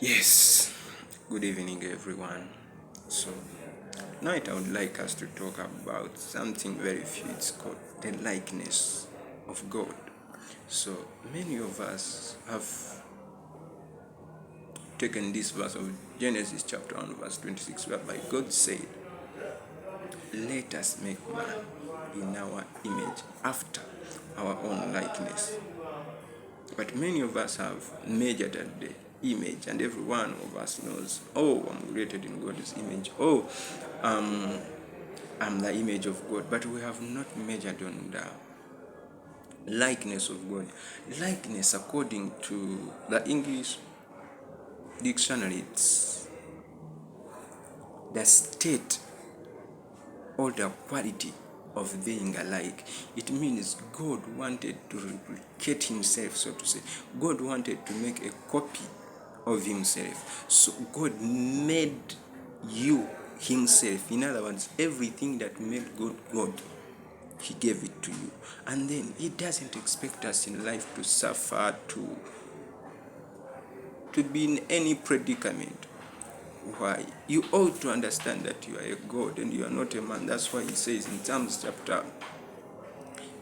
Yes, good evening, everyone. So, tonight I would like us to talk about something very few. It's called the likeness of God. So, many of us have taken this verse of Genesis chapter 1, verse 26, whereby God said, let us make man in our image, after our own likeness. But many of us have measured at the image, and every one of us knows, oh, I'm created in God's image. Oh, I'm the image of God. But we have not measured on the likeness of God. Likeness, according to the English dictionary, it's the state or the quality of being alike. It means God wanted to replicate himself, so to say. God wanted to make a copy of himself. So God made you himself. In other words, everything that made God God, he gave it to you. And then he doesn't expect us in life to suffer, to be in any predicament. Why? You ought to understand that you are a God and you are not a man. That's why he says in Psalms chapter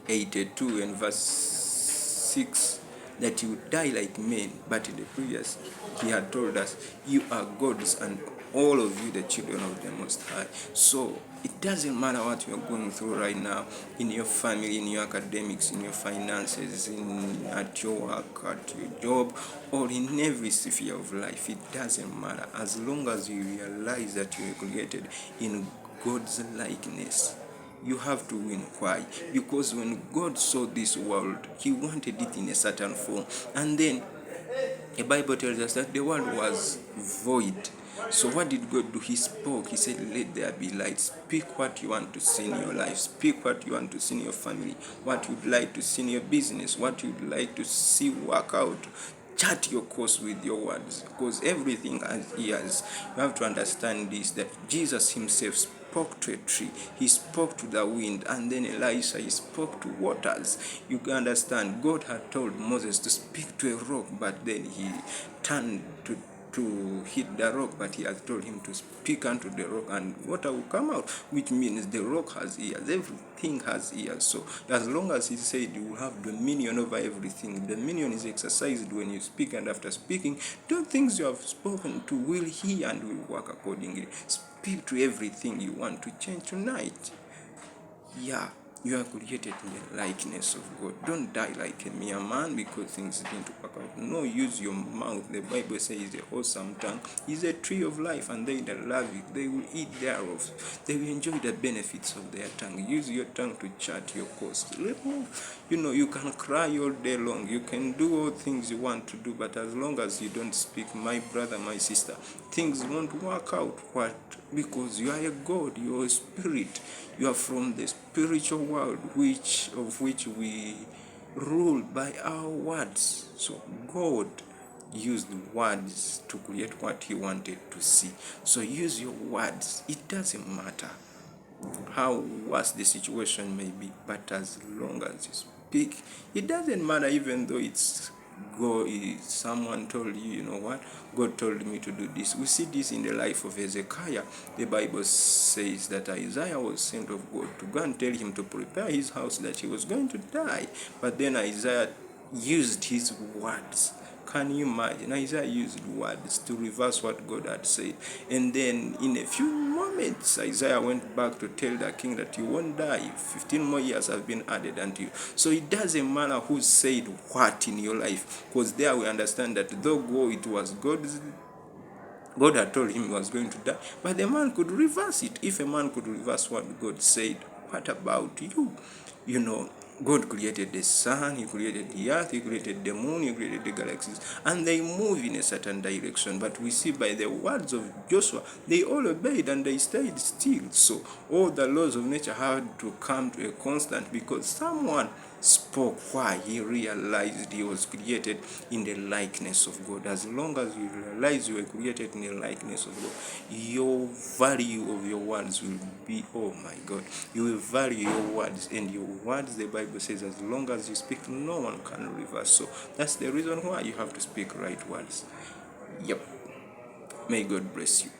82 and verse 6 that you die like men, but in the previous he had told us you are gods and all of you the children of the Most High. So it doesn't matter what you are going through right now, in your family, in your academics, in your finances, at your work, at your job, or in every sphere of life. It doesn't matter as long as you realize that you are created in God's likeness. You have to win. Why? Because when God saw this world, he wanted it in a certain form. And then the Bible tells us that the world was void. So what did God do? He spoke. He said, let there be light. Speak what you want to see in your life. Speak what you want to see in your family. What you'd like to see in your business. What you'd like to see work out. Chart your course with your words, because everything has ears. You have to understand this, that Jesus himself spoke to a tree, he spoke to the wind, and then Elisha, he spoke to waters. You can understand, God had told Moses to speak to a rock, but then he turned to hit the rock, but he has told him to speak unto the rock and water will come out, which means the rock has ears, everything has ears. So as long as he said you will have dominion over everything, dominion is exercised when you speak, and after speaking, do things you have spoken to will hear and will work accordingly. Speak to everything you want to change tonight. Yeah, you are created in the likeness of God. Don't die like a mere man because things didn't work out. No, use your mouth. The Bible says the awesome tongue is a tree of life, and they that love it, they will eat thereof. They will enjoy the benefits of their tongue. Use your tongue to chart your course. You can cry all day long. You can do all things you want to do, but as long as you don't speak, my brother, my sister, things won't work out. What? Because you are a God, you are a spirit. You are from the spiritual world, which we rule by our words. So God used words to create what he wanted to see. So use your words. It doesn't matter how worse the situation may be, but as long as you speak, it doesn't matter, even though it's God, someone told you, you know what, God told me to do this. We see this in the life of Hezekiah. The Bible says that Isaiah was sent of God to go and tell him to prepare his house, that he was going to die. But then Isaiah used his words. Can you imagine? Isaiah used words to reverse what God had said. And then in a few moments, Isaiah went back to tell the king that you won't die. 15 more years have been added unto you. So it doesn't matter who said what in your life, because there we understand that though it was God had told him he was going to die, but the man could reverse it. If a man could reverse what God said, what about you? God created the sun, he created the earth, he created the moon, he created the galaxies, and they move in a certain direction. But we see by the words of Joshua, they all obeyed and they stayed still. So all the laws of nature had to come to a constant because someone spoke. Why? He realized he was created in the likeness of God. As long as you realize you were created in the likeness of God, your value of your words will be, oh my God, you will value your words, and your words, the Bible says, as long as you speak, no one can reverse. So that's the reason why you have to speak right words. Yep. May God bless you.